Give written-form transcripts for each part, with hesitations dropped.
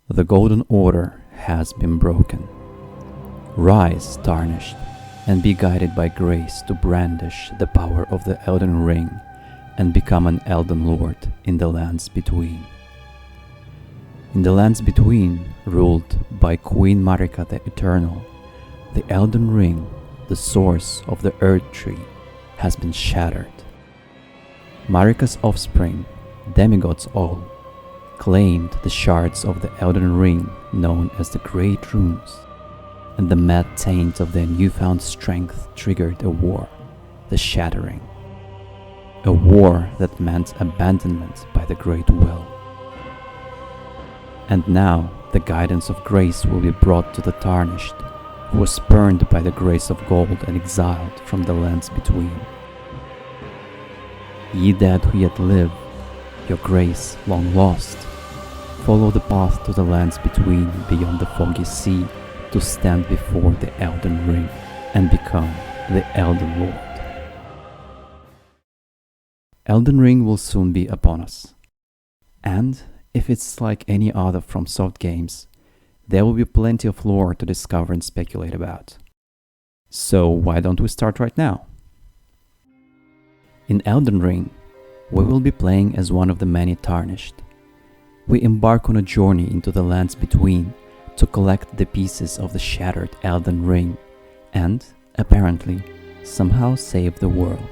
The golden order has been broken. Rise, tarnished, and be guided by grace to brandish the power of the Elden Ring and become an Elden Lord in the lands between. In the lands between, ruled by Queen Marika the Eternal, the Elden Ring, the source of the Earth Tree, has been shattered. Marika's offspring, Demigods all, claimed the shards of the Elden Ring known as the Great Runes, and the mad taint of their newfound strength triggered a war, the Shattering. A war that meant abandonment by the Great Will. And now the guidance of grace will be brought to the tarnished, who was spurned by the grace of gold and exiled from the lands between. Ye dead who yet live, your grace long lost, follow the path to the lands between beyond the foggy sea to stand before the Elden Ring and become the Elden Lord. Elden Ring will soon be upon us. And if it's like any other FromSoft games, there will be plenty of lore to discover and speculate about. So why don't we start right now? In Elden Ring, we will be playing as one of the many tarnished. We embark on a journey into the lands between to collect the pieces of the shattered Elden Ring and, apparently, somehow save the world.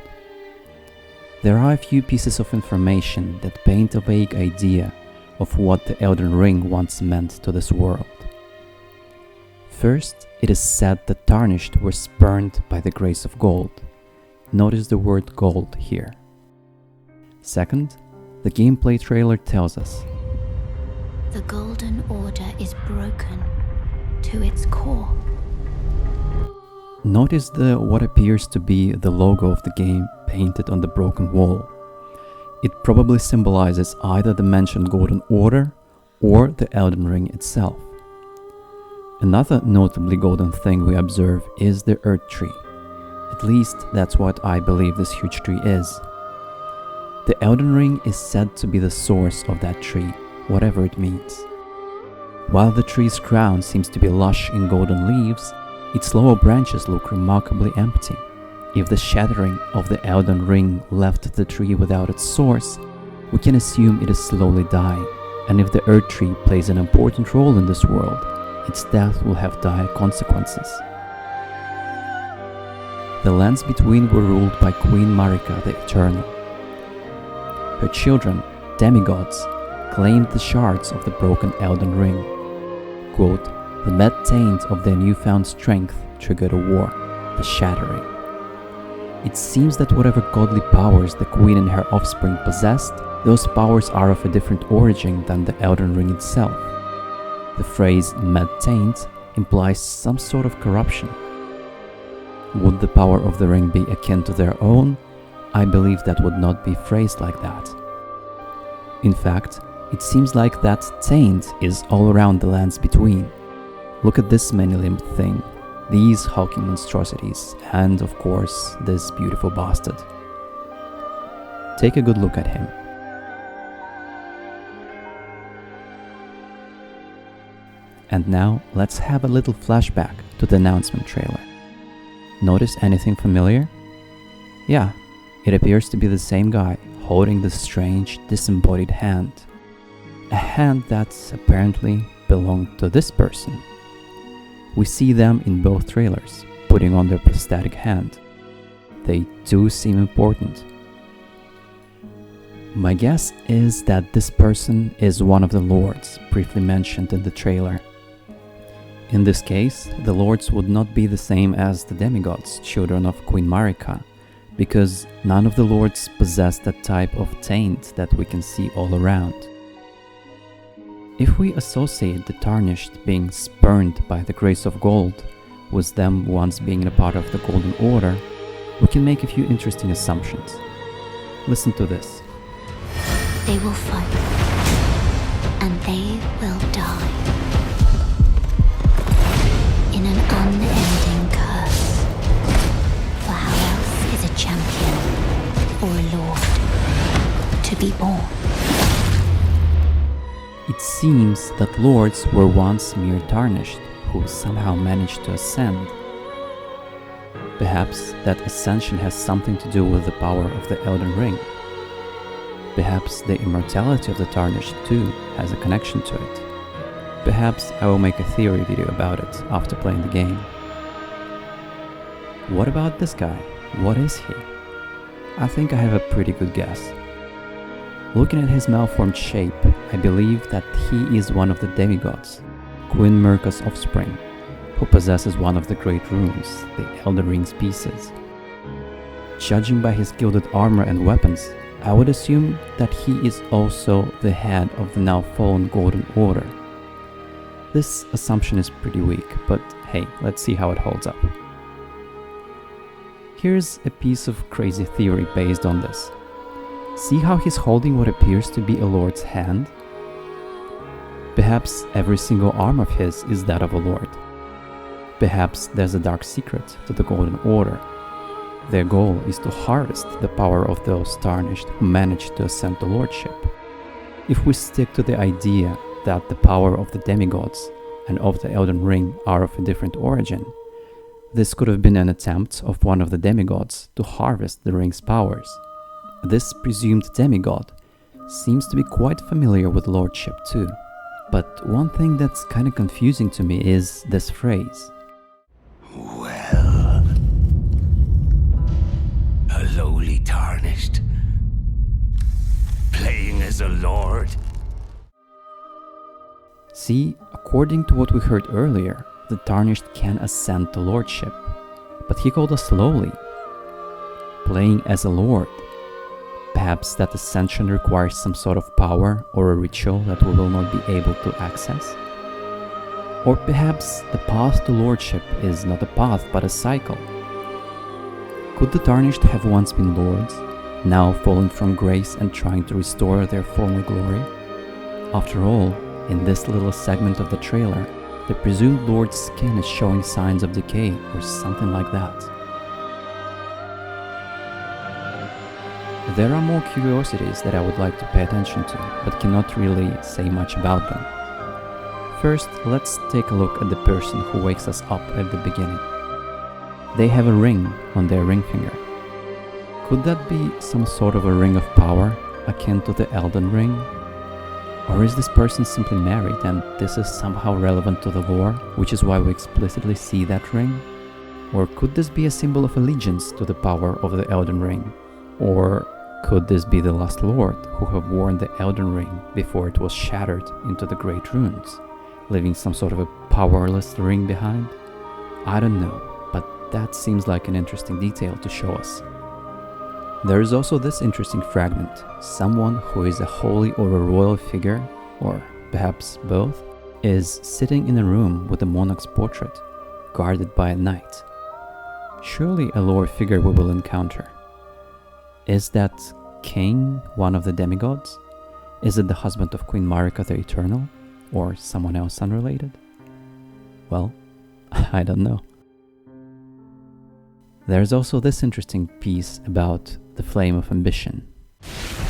There are a few pieces of information that paint a vague idea of what the Elden Ring once meant to this world. First, it is said that tarnished were spurned by the grace of gold. Notice the word gold here. Second, the gameplay trailer tells us the Golden Order is broken to its core. Notice what appears to be the logo of the game painted on the broken wall. It probably symbolizes either the mentioned Golden Order or the Elden Ring itself. Another notably golden thing we observe is the Earth Tree. At least that's what I believe this huge tree is. The Elden Ring is said to be the source of that tree, whatever it means. While the tree's crown seems to be lush in golden leaves, its lower branches look remarkably empty. If the shattering of the Elden Ring left the tree without its source, we can assume it is slowly dying, and if the Earth Tree plays an important role in this world, its death will have dire consequences. The lands between were ruled by Queen Marika the Eternal. Her children, Demigods, claimed the shards of the broken Elden Ring. Quote, the mad taint of their newfound strength triggered a war, the Shattering. It seems that whatever godly powers the queen and her offspring possessed, those powers are of a different origin than the Elden Ring itself. The phrase mad taint implies some sort of corruption. Would the power of the ring be akin to their own? I believe that would not be phrased like that. In fact, it seems like that taint is all around the lands between. Look at this many-limbed thing, these hulking monstrosities, and of course, this beautiful bastard. Take a good look at him. And now, let's have a little flashback to the announcement trailer. Notice anything familiar? Yeah, it appears to be the same guy holding this strange, disembodied hand. A hand that apparently belonged to this person. We see them in both trailers, putting on their prosthetic hand. They do seem important. My guess is that this person is one of the lords briefly mentioned in the trailer. In this case, the lords would not be the same as the demigods, children of Queen Marika, because none of the lords possess that type of taint that we can see all around. If we associate the tarnished being spurned by the grace of gold with them once being a part of the Golden Order, we can make a few interesting assumptions. Listen to this. They will fight, and they will die. In an unending curse. For how else is a champion or a lord to be born? It seems that lords were once mere tarnished, who somehow managed to ascend. Perhaps that ascension has something to do with the power of the Elden Ring. Perhaps the immortality of the tarnished too has a connection to it. Perhaps I will make a theory video about it after playing the game. What about this guy? What is he? I think I have a pretty good guess. Looking at his malformed shape, I believe that he is one of the demigods, Queen Mirka's offspring, who possesses one of the great runes, the Elden Ring's pieces. Judging by his gilded armor and weapons, I would assume that he is also the head of the now fallen Golden Order. This assumption is pretty weak, but hey, let's see how it holds up. Here's a piece of crazy theory based on this. See how he's holding what appears to be a lord's hand? Perhaps every single arm of his is that of a lord. Perhaps there's a dark secret to the Golden Order. Their goal is to harvest the power of those tarnished who managed to ascend to lordship. If we stick to the idea that the power of the demigods and of the Elden Ring are of a different origin, this could have been an attempt of one of the demigods to harvest the ring's powers. This presumed demigod seems to be quite familiar with lordship too. But one thing that's kinda confusing to me is this phrase. Well, a lowly tarnished, playing as a lord. See, according to what we heard earlier, the tarnished can ascend to lordship, but he called us lowly, playing as a lord. Perhaps that ascension requires some sort of power or a ritual that we will not be able to access? Or perhaps the path to lordship is not a path but a cycle. Could the tarnished have once been lords, now fallen from grace and trying to restore their former glory? After all, in this little segment of the trailer, the presumed lord's skin is showing signs of decay or something like that. There are more curiosities that I would like to pay attention to, but cannot really say much about them. First, let's take a look at the person who wakes us up at the beginning. They have a ring on their ring finger. Could that be some sort of a ring of power, akin to the Elden Ring? Or is this person simply married and this is somehow relevant to the lore, which is why we explicitly see that ring? Or could this be a symbol of allegiance to the power of the Elden Ring? Or could this be the last lord who have worn the Elden Ring before it was shattered into the great runes, leaving some sort of a powerless ring behind? I don't know, but that seems like an interesting detail to show us. There is also this interesting fragment. Someone who is a holy or a royal figure, or perhaps both, is sitting in a room with a monarch's portrait, guarded by a knight. Surely a lower figure we will encounter. Is that king one of the demigods? Is it the husband of Queen Marika the Eternal? Or someone else unrelated? Well, I don't know. There's also this interesting piece about the flame of ambition.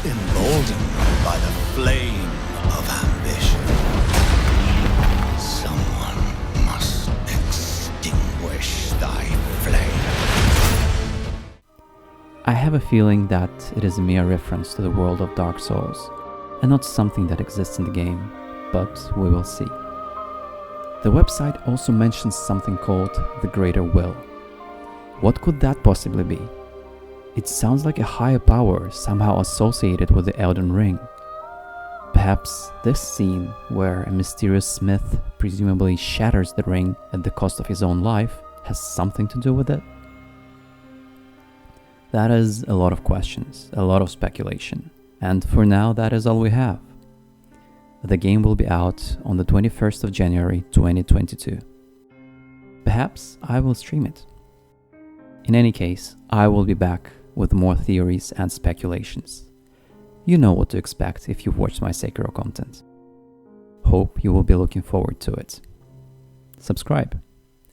Emboldened by the flame of ambition, someone must extinguish thy flame. I have a feeling that it is a mere reference to the world of Dark Souls, and not something that exists in the game, but we will see. The website also mentions something called the Greater Will. What could that possibly be? It sounds like a higher power somehow associated with the Elden Ring. Perhaps this scene, where a mysterious smith presumably shatters the ring at the cost of his own life, has something to do with it? That is a lot of questions, a lot of speculation, and for now that is all we have. The game will be out on the 21st of January 2022. Perhaps I will stream it. In any case, I will be back with more theories and speculations. You know what to expect if you've watched my Sekiro content. Hope you will be looking forward to it. Subscribe,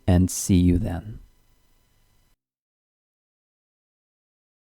and see you then.